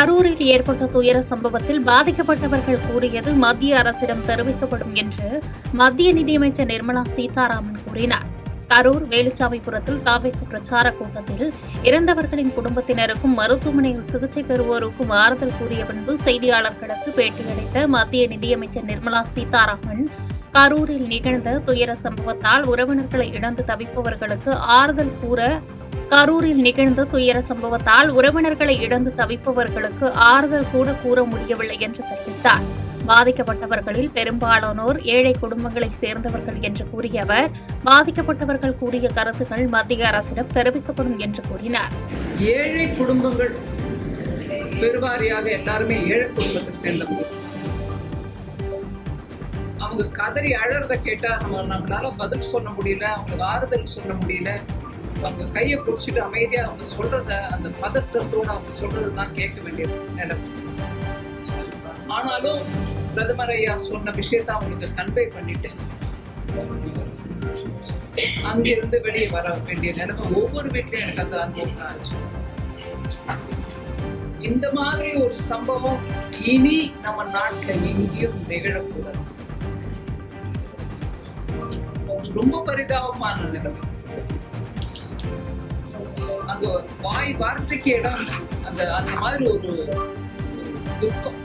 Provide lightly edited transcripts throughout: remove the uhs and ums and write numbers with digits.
கரூரில் ஏற்பட்ட துயர சம்பவத்தில் பாதிக்கப்பட்டவர்கள் கூறியது மத்திய அரசிடம் தெரிவிக்கப்படும் என்று மத்திய நிதியமைச்சர் நிர்மலா சீதாராமன் கூறினார். கரூர் வேலுச்சாமிபுரத்தில் தாவேக்கு பிரச்சார கூட்டத்தில் இறந்தவர்களின் குடும்பத்தினருக்கும் மருத்துவமனையில் சிகிச்சை பெறுவோருக்கும் ஆறுதல் கூறிய பின்பு செய்தியாளர்களுக்கு பேட்டியளித்த மத்திய நிதியமைச்சர் நிர்மலா சீதாராமன், கரூரில் நிகழ்ந்த துயர சம்பவத்தால் உறவினர்களை இழந்து தவிப்பவர்களுக்கு ஆறுதல் கூட கூற முடியவில்லை என்று தெரிவித்தார். பாதிக்கப்பட்டவர்களில் பெரும்பாலானோர் ஏழை குடும்பங்களைச் சேர்ந்தவர்கள் என்று கூறிய அவர், பாதிக்கப்பட்டவர்கள் கூறிய கருத்துக்கள் மத்திய அரசிடம் தெரிவிக்கப்படும் என்று கூறினார். ஏழை குடும்பங்கள் பெருவாரியாக எல்லாருமே ஏழை குடும்பத்தை சேர்ந்தவங்க. அவங்க கதறி அழறத கேட்டா நம்மளால பதில் சொல்ல முடியல, அவங்களுக்கு ஆறுதல் சொல்ல முடியல. அவங்க கையை பிடிச்சிட்டு அமைதியா அவங்க சொல்றத அந்த பதற்றத்தோட அவங்க சொல்றதுதான் கேட்க வேண்டிய நிலைமை. ஆனாலும் பிரதமர் ஐயா சொன்ன விஷயத்த அவங்களுக்கு கன்வே பண்ணிட்டு அங்கிருந்து வெளியே வர வேண்டிய நிலைமை ஒவ்வொரு வீட்லயும் எனக்கு அந்த அனுபவம் ஆச்சு. இந்த மாதிரி ஒரு சம்பவம் இனி நம்ம நாட்டுல எங்கேயும் நிகழக்கூடாது. ரொம்ப பரிதாபமான நிலைமை. அங்க வார்த்தைக்கு இடம் அந்த மாதிரி ஒரு துக்கம்.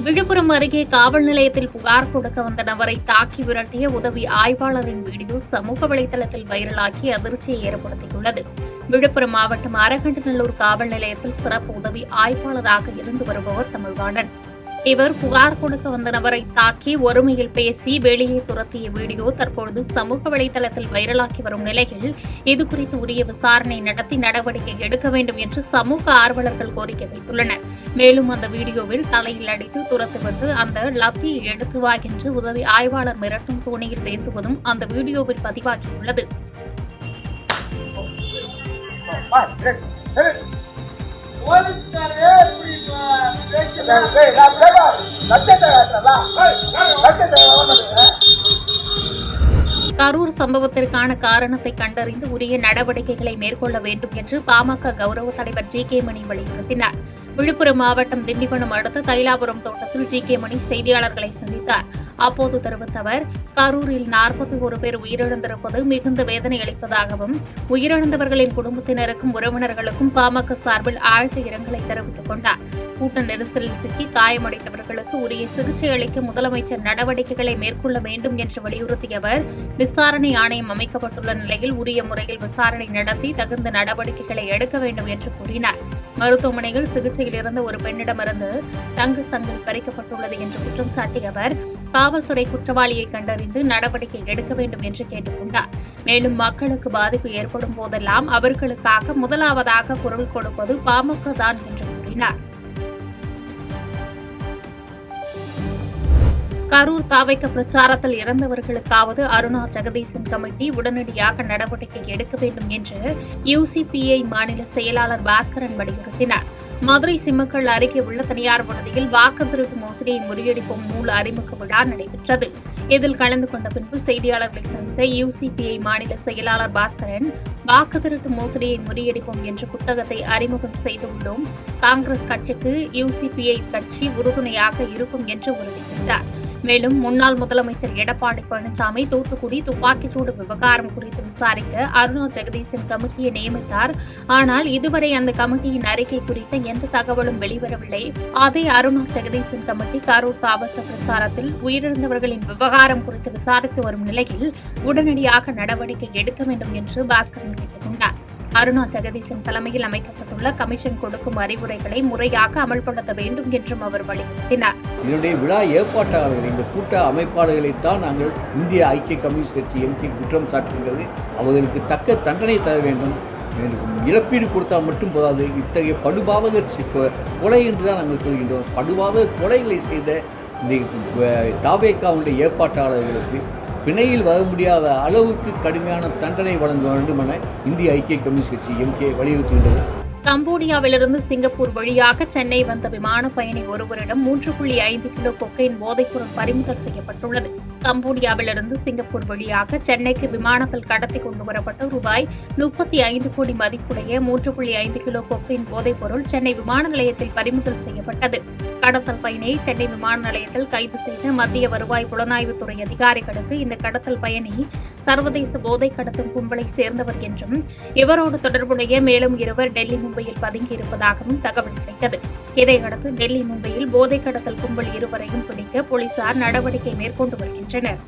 விழுப்புரம் அருகே காவல் நிலையத்தில் புகார் கொடுக்க வந்த நபரை தாக்கி விரட்டிய உதவி ஆய்வாளரின் வீடியோ சமூக வலைதளத்தில் வைரலாகி அதிர்ச்சியை ஏற்படுத்தியுள்ளது. விழுப்புரம் மாவட்டம் அரகண்டநல்லூர் காவல் நிலையத்தில் சிறப்பு உதவி ஆய்வாளராக இருந்து வருபவர் தமிழ்வாணன். இவர் புகார் கொடுக்க வந்த நபரை தாக்கி ஒருமையில் பேசி வெளியே துரத்திய வீடியோ தற்பொழுது சமூக வலைதளத்தில் வைரலாகி வரும் நிலையில் இதுகுறித்து உரிய விசாரணை நடத்தி நடவடிக்கை எடுக்க வேண்டும் என்று சமூக ஆர்வலர்கள் கோரிக்கை வைத்துள்ளனர். மேலும் அந்த வீடியோவில் தலையில் அடித்து துரத்துவது, அந்த லத்தியை எடுத்து வா என்று உதவி ஆய்வாளர் மிரட்டும் தோணியில் பேசுவதும் அந்த வீடியோவில் பதிவாகியுள்ளது. கரூர் சம்பவத்திற்கான காரணத்தை கண்டறிந்து உரிய நடவடிக்கைகளை மேற்கொள்ள வேண்டும் என்று பாமக கௌரவ தலைவர் ஜி. கே. மணி வலியுறுத்தினார். விழுப்புரம் மாவட்டம் திண்டிவனம் அடுத்த தைலாபுரம் தோட்டத்தில் ஜி. கே. மணி செய்தியாளர்களை சந்தித்தார். அப்போது தெரிவித்த அவர், கரூரில் 41 பேர் உயிரிழந்திருப்பது மிகுந்த வேதனை அளிப்பதாகவும் உயிரிழந்தவர்களின் குடும்பத்தினருக்கும் உறவினர்களுக்கும் பாமக சார்பில் ஆழ்ந்த இரங்கலை தெரிவித்துக் கொண்டார். கூட்ட நெரிசலில் சிக்கி காயமடைந்தவர்களுக்கு உரிய சிகிச்சை அளிக்க முதலமைச்சர் நடவடிக்கைகளை மேற்கொள்ள வேண்டும் என்று வலியுறுத்திய அவர், விசாரணை ஆணையம் அமைக்கப்பட்டுள்ள நிலையில் உரிய முறையில் விசாரணை நடத்தி தகுந்த நடவடிக்கைகளை எடுக்க வேண்டும் என்று கூறினார். மருத்துவமனையில் சிகிச்சையில் இருந்த ஒரு பெண்ணிடமிருந்து தங்க சங்கிலி பறிக்கப்பட்டுள்ளது என்று குற்றம் சாட்டிய அவர், காவல்துறை குற்றவாளியை கண்டறிந்து நடவடிக்கை எடுக்க வேண்டும் என்று கேட்டுக் கொண்டார். மேலும் மக்களுக்கு பாதிப்பு ஏற்படும் போதெல்லாம் அவர்களுக்காக முதலாவதாக குரல் கொடுப்பது பாமக தான் என்று கூறினார். கரூர் தாவேக்க பிரச்சாரத்தில் இறந்தவர்களுக்காவது அருணா ஜெகதீசன் கமிட்டி உடனடியாக நடவடிக்கை எடுக்க வேண்டும் என்று யுசிபிஐ மாநில செயலாளர் பாஸ்கரன் வலியுறுத்தினார். மதுரை சிம்மக்கல் அருகே உள்ள தனியார் விடுதியில் வாக்கு திருட்டு மோசடியை முறியடிப்போம் நூல் அறிமுக விழா நடைபெற்றது. இதில் கலந்து கொண்ட பின்பு செய்தியாளர்களை சந்தித்த யுசிபிஐ மாநில செயலாளர் பாஸ்கரன், வாக்கு திருட்டு மோசடியை முறியடிப்போம் என்ற புத்தகத்தை அறிமுகம் செய்துள்ளோம். காங்கிரஸ் கட்சிக்கு யுசிபிஐ கட்சி உறுதுணையாக இருக்கும் என்று உறுதியளித்தார். மேலும் முன்னாள் முதலமைச்சர் எடப்பாடி பழனிசாமி தூத்துக்குடி துப்பாக்கிச்சூடு விவகாரம் குறித்து விசாரிக்க அருணா ஜெகதீசன் கமிட்டியை நியமித்தார். ஆனால் இதுவரை அந்த கமிட்டியின் அறிக்கை குறித்த எந்த தகவலும் வெளிவரவில்லை. அதே அருணா ஜெகதீசன் கமிட்டி கரூர் தாவேக்க பிரச்சாரத்தில் உயிரிழந்தவர்களின் விவகாரம் குறித்து விசாரித்து வரும் நிலையில் உடனடியாக நடவடிக்கை எடுக்க வேண்டும் என்று பாஸ்கரன் கேட்டுக் கொண்டார். அருணா ஜெகதீசன் தலைமையில் அமைக்கப்பட்டுள்ள கமிஷன் கொடுக்கும் அறிவுரைகளை முறையாக அமல்படுத்த வேண்டும் என்றும் அவர் வலியுறுத்தினார். இதனுடைய விழா ஏற்பாட்டாளர்கள், இந்த கூட்ட அமைப்பாளர்களைத்தான் நாங்கள் இந்திய ஐக்கிய கம்யூனிஸ்ட் கட்சி எம்பி குற்றம் சாட்டுகிறது. அவர்களுக்கு தக்க தண்டனை தர வேண்டும். இழப்பீடு கொடுத்தால் மட்டும் போதாது, இத்தகைய படுபாவக கொலை என்றுதான் நாங்கள் சொல்கின்றோம். படுபாவக கொலைகளை செய்த இந்த தாவேக்காவுடைய ஏற்பாட்டாளர்களுக்கு பிணையில் வர முடியாத அளவுக்கு கடுமையான தண்டனை வழங்க வேண்டும் என இந்திய ஐக்கிய கம்யூனிஸ்ட் கட்சி எம்கே வலியுறுத்துகின்றது. கம்போடியாவிலிருந்து சிங்கப்பூர் வழியாக சென்னை வந்த விமான பயணி ஒருவரிடம் 3.5 கிலோ கொக்கைன் போதைப்பொருள் பறிமுதல் செய்யப்பட்டுள்ளது. கம்போடியாவிலிருந்து சிங்கப்பூர் வழியாக சென்னைக்கு விமானத்தில் கடத்தி கொண்டுவரப்பட்ட ரூபாய் 35 கோடி மதிப்புடைய 3.5 கிலோ கொக்கைன் போதைப்பொருள் சென்னை விமான நிலையத்தில் பறிமுதல் செய்யப்பட்டது. கடத்தல் பயணியை சென்னை விமான நிலையத்தில் கைது செய்த மத்திய வருவாய் புலனாய்வுத்துறை அதிகாரிகளுக்கு இந்த கடத்தல் பயணி சர்வதேச போதை கடத்தும் கும்பலை சேர்ந்தவர் என்றும் இவரோடு தொடர்புடைய மேலும் இருவர் டெல்லி மும்பையில் பதுங்கியிருப்பதாகவும் தகவல் கிடைத்தது. இதையடுத்து டெல்லி மும்பையில் போதை கடத்தல் கும்பல் இருவரையும் பிடிக்க போலீசார் நடவடிக்கை மேற்கொண்டு வருகின்றனர்.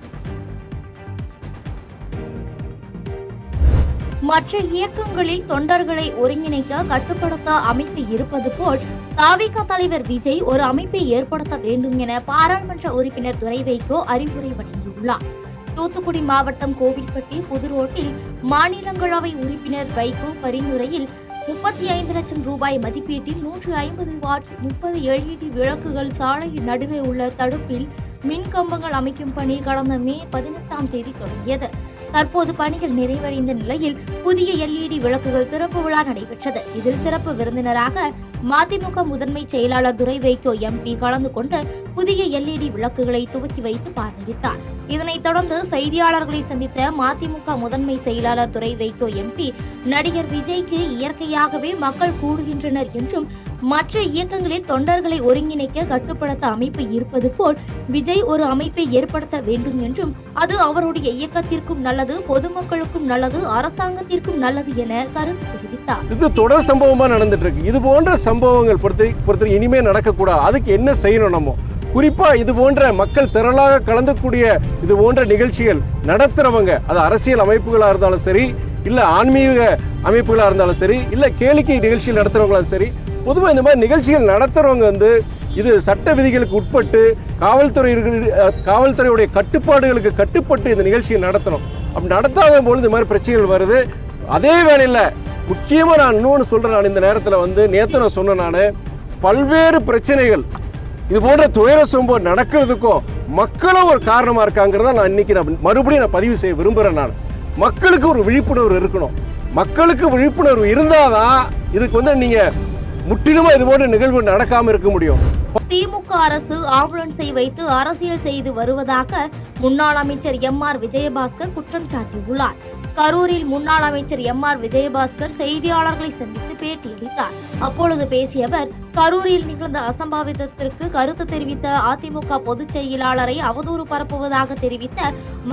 மற்ற இயக்கங்களில் தொண்டர்களை ஒருங்கிணைக்க கட்டுப்படுத்த அமைப்பு இருப்பது போல் தாவிக தலைவர் விஜய் ஒரு அமைப்பை ஏற்படுத்த வேண்டும் என பாராளுமன்ற உறுப்பினர் துரை வைகோ அறிவுரை வழங்கியுள்ளார். தூத்துக்குடி மாவட்டம் கோவில்பட்டி புதுரோட்டில் மாநிலங்களவை உறுப்பினர் வைகோ பரிந்துரையில் 35 லட்சம் ரூபாய் மதிப்பீட்டில் 150 வாட்ஸ் 30 LED விளக்குகள் சாலையின் நடுவே உள்ள தடுப்பில் மின் கம்பங்கள் அமைக்கும் பணி கடந்த மே 18ஆம் தேதி தொடங்கியது. தற்போது பணிகள் நிறைவடைந்த நிலையில் புதிய LED விளக்குகள் திறப்பு விழா நடைபெற்றது. இதில் சிறப்பு விருந்தினராக மதிமுக முதன்மை செயலாளர் துரை வைகோ MP கலந்து கொண்டு புதிய LED விளக்குகளை துவக்கி வைத்து பார்வையிட்டார். இதனைத் தொடர்ந்து செய்தியாளர்களை சந்தித்த மதிமுக முதன்மை செயலாளர் துரை வைகோ MP நடிகர் விஜய்க்கு இயற்கையாகவே மக்கள் கூடுகின்றனர் என்றும் மற்ற இயக்கங்களில் தொண்டர்களை ஒருங்கிணைக்க கட்டுப்படுத்த அமைப்பு இருப்பது போல் விஜய் ஒரு அமைப்பை ஏற்படுத்த வேண்டும் என்றும் அது அவருடைய இயக்கத்திற்கும் நல்லது, பொதுமக்களுக்கும் நல்லது, அரசாங்கத்திற்கும் நல்லது என கருத்து தெரிவித்தார். இது தொடர் சம்பவமா நடந்துட்டு இருக்கு. இது போன்ற சம்பவங்கள் பொறுத்த இனிமே நடக்கக்கூடாது. அதுக்கு என்ன செய்யணும்? நம்ம குறிப்பா இது போன்ற மக்கள் திரளாக கலந்துக்கூடிய இது போன்ற நிகழ்ச்சிகள் நடத்துறவங்க, அது அரசியல் அமைப்புகளா இருந்தாலும் சரி, இல்ல ஆன்மீக அமைப்புகளா இருந்தாலும் சரி, இல்ல கேளிக்கை நிகழ்ச்சிகள் நடத்துறவங்களும் சரி, பொதுவாக இந்த மாதிரி நிகழ்ச்சிகள் நடத்துறவங்க இது சட்ட விதிகளுக்கு உட்பட்டு காவல்துறையுடைய கட்டுப்பாடுகளுக்கு கட்டுப்பட்டு இந்த நிகழ்ச்சியை நடத்தணும். அப்படி நடத்தாத போது இந்த மாதிரி பிரச்சனைகள் வருது. அதே வேளையில் முக்கியமாக நான் இன்னொன்று சொல்கிறேன். நான் இந்த நேரத்தில் நேற்று நான் சொன்னேன், நான் பல்வேறு பிரச்சனைகள் இது போன்ற துயர சம்பவம் நடக்கிறதுக்கும் மக்களும் ஒரு காரணமாக இருக்காங்கிறத நான் இன்னைக்கு மறுபடியும் பதிவு செய்ய விரும்புகிறேன். நான் மக்களுக்கு ஒரு விழிப்புணர்வு இருக்கணும். மக்களுக்கு விழிப்புணர்வு இருந்தாதான் இதுக்கு நீங்கள் முற்றிலுமா இது போன்ற நிகழ்வு நடக்காம இருக்க முடியும். திமுக அரசு ஆம்புலன்ஸை வைத்து அரசியல் செய்து வருவதாக முன்னாள் அமைச்சர் MR விஜயபாஸ்கர் குற்றம் சாட்டியுள்ளார். கரூரில் முன்னாள் அமைச்சர் MR விஜயபாஸ்கர் செய்தியாளர்களை சந்தித்து பேட்டியளித்தார். அப்பொழுது பேசிய அவர், கரூரில் நிகழ்ந்த அசம்பாவிதத்திற்கு கருத்து தெரிவித்த அதிமுக பொதுச் செயலாளரை அவதூறு பரப்புவதாக தெரிவித்த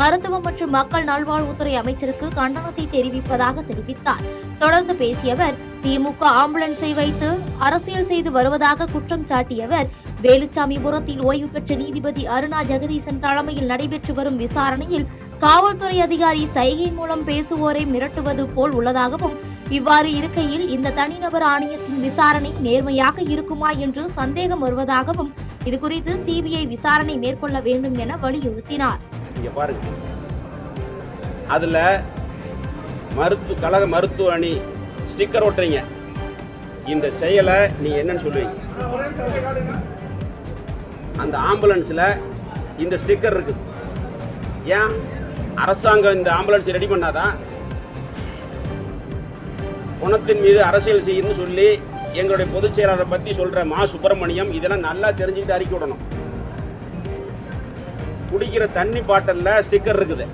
மருத்துவ மற்றும் மக்கள் நல்வாழ்வுத்துறை அமைச்சருக்கு கண்டனத்தை தெரிவிப்பதாக தெரிவித்தார். தொடர்ந்து பேசிய அவர், திமுக ஆம்புலன்ஸை வைத்து அரசியல் செய்து வருவதாக குற்றம் சாட்டியவர், வேலுச்சாமிபுரத்தில் ஓய்வு பெற்ற நீதிபதி அருணா ஜெகதீசன் தலைமையில் நடைபெற்று வரும் விசாரணையில் காவல்துறை அதிகாரி சைகை மூலம் பேசுவோரை மிரட்டுவது போல் உள்ளதாகவும், இவ்வாறு இருக்கையில் இந்த தனிநபர் ஆணையத்தின் விசாரணை நேர்மையாக இருக்குமா என்று சந்தேகம் வருவதாகவும், இதுகுறித்து CBI விசாரணை மேற்கொள்ள வேண்டும் என வலியுறுத்தினார். அதுல கழக மருத்துவ அணி ஸ்டிக்கர் ஓட்டுறீங்க, இந்த செயலை நீ என்னன்னு சொல்லுவீங்க? அந்த ஆம்புலன்ஸ்ல இந்த ஸ்டிக்கர் இருக்குது. ஏன் அரசாங்கம் இந்த ஆம்புலன்ஸ் ரெடி பண்ணாதான்? பணத்தின் மீது அரசியல் செய்யணும்னு சொல்லி எங்களுடைய பொதுச் செயலாளரை பத்தி சொல்ற மா சுப்பிரமணியம் இதெல்லாம் நல்லா தெரிஞ்சுக்கிட்டு அறிக்கை விடணும். குடிக்கிற தண்ணி பாட்டில்ல ஸ்டிக்கர் இருக்குது.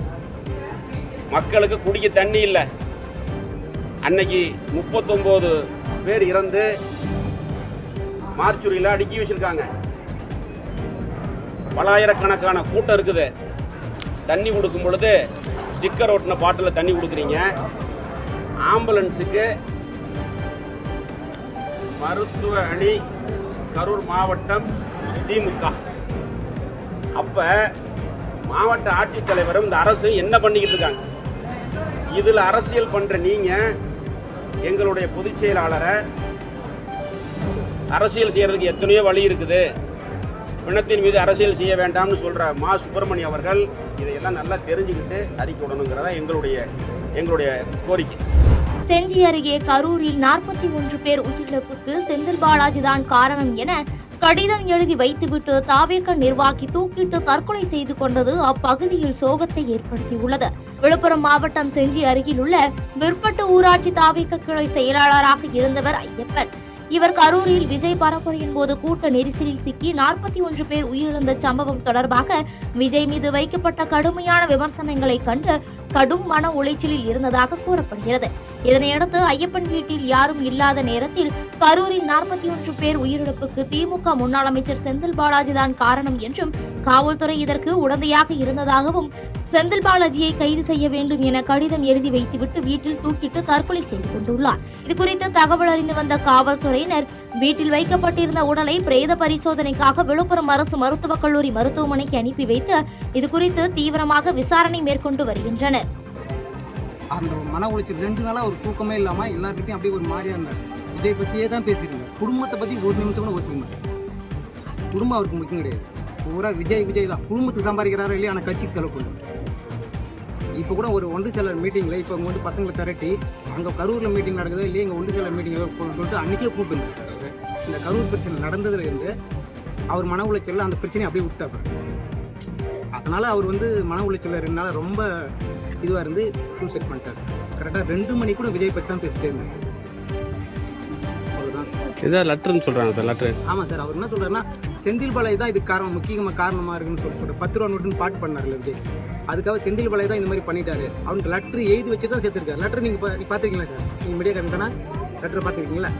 மக்களுக்கு குடிக்க தண்ணி இல்லை. அன்னைக்கு 39 பேர் இறந்து மார்ச்சுரியில் அடுக்கி வச்சிருக்காங்க. பலாயிரக்கணக்கான கூட்டம் இருக்குது. தண்ணி கொடுக்கும் பொழுது ஸ்டிக்கர் ஓட்டின பாட்டில் தண்ணி கொடுக்குறீங்க. ஆம்புலன்ஸுக்கு மருத்துவ அணி கரூர் மாவட்டம் திமுக. அப்ப மாவட்ட ஆட்சித்தலைவரும் இந்த அரசு என்ன பண்ணிக்கிட்டு இருக்காங்க? இதுல அரசியல் பண்ற நீங்க எங்களுடைய பொதுச் செயலாளரை அரசியல் செய்யறதுக்கு எத்தனையோ வழி இருக்குது, பிணத்தின் மீது அரசியல் செய்ய வேண்டாம்னு சொல்ற மா சுப்பிரமணியம் அவர்கள் இதையெல்லாம் நல்லா தெரிஞ்சுக்கிட்டு அறிக்கை விடணுங்கிறதா எங்களுடைய கோரிக்கை. செஞ்சி அருகே கரூரில் 41 பேர் உயிரிழப்புக்கு செந்தில் பாலாஜி தான் காரணம் என கடிதம் எழுதி வைத்துவிட்டு தாவேக நிர்வாகி தூக்கிட்டு தற்கொலை செய்து கொண்டது அப்பகுதியில் சோகத்தை ஏற்படுத்தியுள்ளது. விழுப்புரம் மாவட்டம் செஞ்சி அருகில் உள்ள விற்பட்டு ஊராட்சி தாவேக கிளை செயலாளராக இருந்தவர் ஐயப்பன். இவர் கரூரில் விஜய் பரப்புரையின் போது கூட்ட நெரிசலில் சிக்கி 41 பேர் உயிரிழந்த சம்பவம் தொடர்பாக விஜய் மீது வைக்கப்பட்ட கடுமையான விமர்சனங்களை கண்டு கடும் மன உளைச்சலில் இருந்ததாக கூறப்படுகிறது. இதனையடுத்து ஐயப்பன் வீட்டில் யாரும் இல்லாத நேரத்தில் கரூரில் 41 பேர் உயிரிழப்புக்கு திமுக முன்னாள் அமைச்சர் செந்தில் பாலாஜி தான் காரணம் என்றும் காவல்துறை இதற்கு உடந்தையாக இருந்ததாகவும் செந்தில் பாலாஜியை கைது செய்ய வேண்டும் என கடிதம் எழுதி வைத்துவிட்டு வீட்டில் தூக்கிட்டு தற்கொலை செய்து கொண்டுள்ளார். இதுகுறித்து தகவல் அறிந்து வந்த காவல்துறையினர் வீட்டில் வைக்கப்பட்டிருந்த உடலை பிரேத பரிசோதனைக்காக விழுப்புரம் அரசு மருத்துவக் கல்லூரி மருத்துவமனைக்கு அனுப்பி வைத்து இதுகுறித்து தீவிரமாக விசாரணை மேற்கொண்டு வருகின்றனர். அந்த மன உளைச்சல் 2 நாளா ஒரு தூக்கமே இல்லாம எல்லார்கிட்டையும் அப்படியே ஒரு மாதிரியா இருந்தார். விஜய் பத்தியே தான் பேசிட்டு இருந்தார். குடும்பத்தை பத்தி ஒரு நிமிஷம் கூட யோசிக்க மாட்டார். குடும்பம் அவருக்கு முக்கியம் கிடையாது. பூரா விஜய் தான். குடும்பத்துக்கு சம்பாதிக்கிறாரோ இல்லையா, ஆனால் கட்சிக்கு செலவு பண்ணுறாரு. இப்போ கூட ஒரு ஒன்று சிலர் மீட்டிங்கில் இப்போ அவங்க வந்து பசங்களை திரட்டி அங்கே கரூரில் மீட்டிங் நடக்குதோ இல்லையா, இங்கே ஒன்று சிலர் மீட்டிங் சொல்லிட்டு அன்றைக்கே கூப்பிட்டு இந்த கரூர் பிரச்சனை நடந்ததுலேருந்து அவர் மன உளைச்சலில் அந்த பிரச்சனையை அப்படியே விட்டார். அதனால் அவர் வந்து மன உளைச்சலில் 2 நாள் ரொம்ப இதுவாக இருந்து சூசைட் பண்ணிட்டார். கரெக்டாக 2 மணி கூட விஜய் பற்றி தான் பேசிட்டே இருந்தார். இதான் லெட்டர்னு சொல்கிறாங்க சார். லெட்டர் ஆமாம் சார். அவர் என்ன சொல்கிறாருன்னா செந்தில் பாலாஜி தான் இதுக்கு முக்கியமாக காரணமாக இருக்குன்னு சொல்லிட்டு 10 ரூபா நோட்டுன்னு பாட்டு பண்ணார்ல விஜய். அதுக்காக செந்தில் பாலாஜி தான் இந்த மாதிரி பண்ணிட்டாரு. அவனுக்கு லெட்டர் எழுதி வச்சு தான் சேர்த்துருக்காரு. லெட்டர் நீங்கள் பார்த்துருக்கீங்களா சார்? நீங்கள் மீடியாக்காரன் தானே லெட்டர் பார்த்துருக்கீங்களா?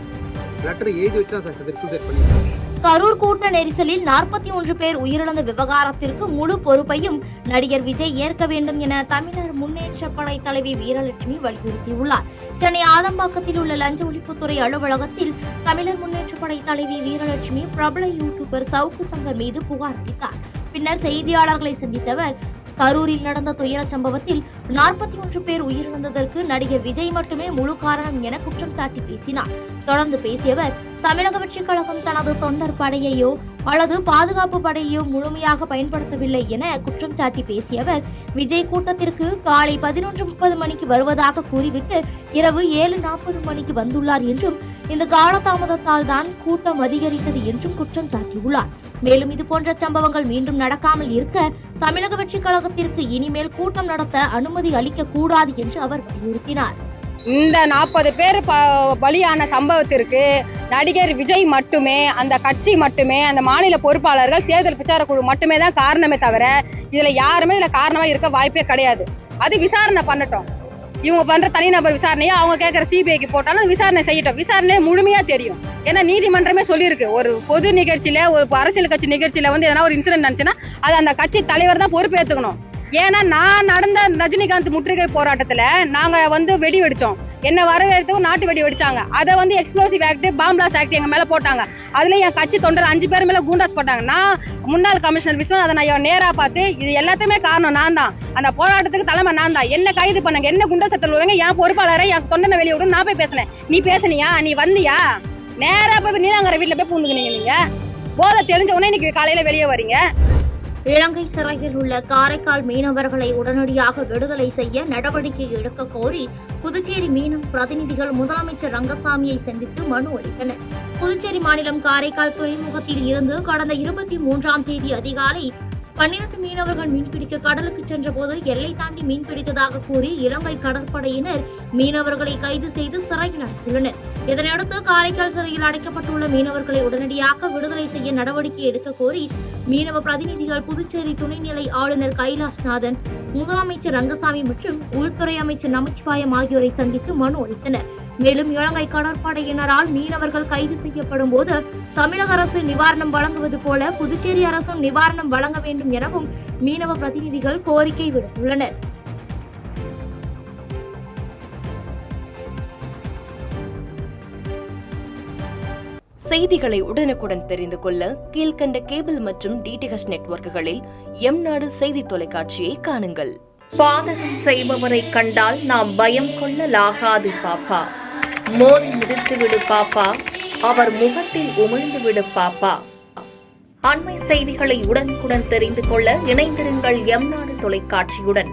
லெட்டர் எழுதி வச்சு தான் சார் சூசைட் பண்ணியிருக்காரு. கரூர் கூட்ட நெரிசலில் 41 பேர் உயிரிழந்த விவகாரத்திற்கு முழு பொறுப்பையும் நடிகர் விஜய் ஏற்க வேண்டும் என தமிழர் முன்னேற்ற படை தலைவி வீரலட்சுமி வலியுறுத்தியுள்ளார். சென்னை ஆதம்பாக்கத்தில் உள்ள லஞ்ச ஒழிப்புத்துறை அலுவலகத்தில் தமிழர் முன்னேற்ற படை தலைவி வீரலட்சுமி பிரபல யூடியூபர் சவுக்கு சங்கர் மீது புகார் அளித்தார். பின்னர் செய்தியாளர்களை சந்தித்தவர் கரூரில் நடந்த துயர சம்பவத்தில் 41 பேர் உயிரிழந்ததற்கு நடிகர் விஜய் மட்டுமே முழு காரணம் என குற்றம் சாட்டி பேசினார். தொடர்ந்து பேசியவர் தமிழக வெற்றிக் கழகம் தனது தொண்டர் படையையோ அல்லது பாதுகாப்பு படையையோ முழுமையாக பயன்படுத்தவில்லை என குற்றம் சாட்டி பேசியவர் விஜய் கூட்டத்திற்கு காலை 11:30 மணிக்கு வருவதாக கூறிவிட்டு இரவு 7:40 மணிக்கு வந்துள்ளார் என்றும் இந்த காலதாமதத்தால் தான் கூட்டம் அதிகரித்தது என்றும் குற்றம் சாட்டியுள்ளார். மேலும் இதுபோன்ற சம்பவங்கள் மீண்டும் நடக்காமல் இருக்க தமிழக வெற்றிக் கழகத்திற்கு இனிமேல் கூட்டம் நடத்த அனுமதி அளிக்க கூடாது என்று அவர் வலியுறுத்தினார். இந்த 40 பேர் பலியான சம்பவத்திற்கு நடிகர் விஜய் மட்டுமே, அந்த கட்சி மட்டுமே, அந்த மாநில பொறுப்பாளர்கள், தேர்தல் பிரச்சார குழு மட்டுமே தான் காரணமே தவிர இதுல யாருமே இதுல காரணமா இருக்க வாய்ப்பே கிடையாது. அது விசாரணை பண்ணட்டும். இவங்க பண்ற தனிநபர் விசாரணையை அவங்க கேட்கற சிபிஐக்கு போட்டாலும் விசாரணை செய்யட்டும். விசாரணை முழுமையா தெரியும். ஏன்னா நீதிமன்றமே சொல்லியிருக்கு, ஒரு பொது நிகழ்ச்சியில, ஒரு அரசியல் கட்சி நிகழ்ச்சியில வந்து எதனா ஒரு இன்சிடென்ட் நடந்துச்சுன்னா அது அந்த கட்சி தலைவர் தான் பொறுப்பேற்றுக்கணும். ஏன்னா நான் நடந்த ரஜினிகாந்த் முற்றுகை போராட்டத்துல நாங்க வந்து வெடி வெடிச்சோம். என்ன வரவேற்கவும் நாட்டு வெடி வெடிச்சாங்க. அதை வந்து எக்ஸ்ப்ளோசிவ் ஆக்ட், பாம்பிளாஸ் ஆக்ட் எங்க மேல போட்டாங்க. அதுல என் கட்சி தொண்டர் 5 பேர் மேல கூண்டாஸ் போட்டாங்க. நான் முன்னாள் கமிஷனர் விஸ்வநாதன் ஐயா நேரா பார்த்து இது எல்லாத்தையுமே காரணம் நான் தான், அந்த போராட்டத்துக்கு தலைமை நான் தான், என்ன கைது பண்ணாங்க, என்ன குண்டசத்தில் வருவாங்க, என் பொறுப்பாளரை என் தொண்டனை வெளியே விடும் நான் போய் பேசினேன். நீ பேசுனியா? நீ வந்தியா? நேரா போய் நீலாங்கரை வீட்டுல போய் பூந்துக்குனீங்க. நீங்க போதை தெரிஞ்ச உடனே இன்னைக்கு காலையில வெளியே வரீங்க. இலங்கை சிறையில் உள்ள காரைக்கால் மீனவர்களை உடனடியாக விடுதலை செய்ய நடவடிக்கை எடுக்க கோரி புதுச்சேரி மீனவ பிரதிநிதிகள் முதலமைச்சர் ரங்கசாமியை சந்தித்து மனு அளித்தனர். புதுச்சேரி மாநிலம் காரைக்கால் துறைமுகத்தில் இருந்து கடந்த 23ஆம் தேதி அதிகாலை 12 மீனவர்கள் மீன்பிடிக்க கடலுக்கு சென்றபோது எல்லை தாண்டி மீன்பிடித்ததாக கூறி இலங்கை கடற்படையினர் மீனவர்களை கைது செய்து சிறையில் அடைத்துள்ளனர். இதனையடுத்து காரைக்கால் சிறையில் அடைக்கப்பட்டுள்ள மீனவர்களை உடனடியாக விடுதலை செய்ய நடவடிக்கை எடுக்க கோரி மீனவ பிரதிநிதிகள் புதுச்சேரி துணைநிலை ஆளுநர் கைலாஷ்நாதன், முதலமைச்சர் ரங்கசாமி மற்றும் உள்துறை அமைச்சர் நமச்சிவாயம் ஆகியோரை சந்தித்து மனு அளித்தனர். மேலும் இலங்கை கடற்படையினரால் மீனவர்கள் கைது செய்யப்படும் போது தமிழக அரசு நிவாரணம் வழங்குவது போல புதுச்சேரி அரசும் நிவாரணம் வழங்க வேண்டும் எனவும் மீனவ பிரதிநிதிகள் கோரிக்கை விடுத்துள்ளனர். செய்திகளை உடனுக்குடன் தெரிந்து கொள்ள கீழ்கண்ட கேபிள் மற்றும் டிடிஎச் நெட்வொர்க்குகளில் எம்நாடு செய்தி தொலைக்காட்சியை காணுங்கள். பாதகம் செய்பவரை கண்டால் நாம் பயம் கொள்ளலாகாது பாப்பா. மோதி மிதித்து விடு பாப்பா, அவர் முகத்தில் உமிழ்ந்து விடு பாப்பா. அண்மை செய்திகளை உடனுக்குடன் தெரிந்து கொள்ள இணைந்திருங்கள் எம்நாடு தொலைக்காட்சியுடன்.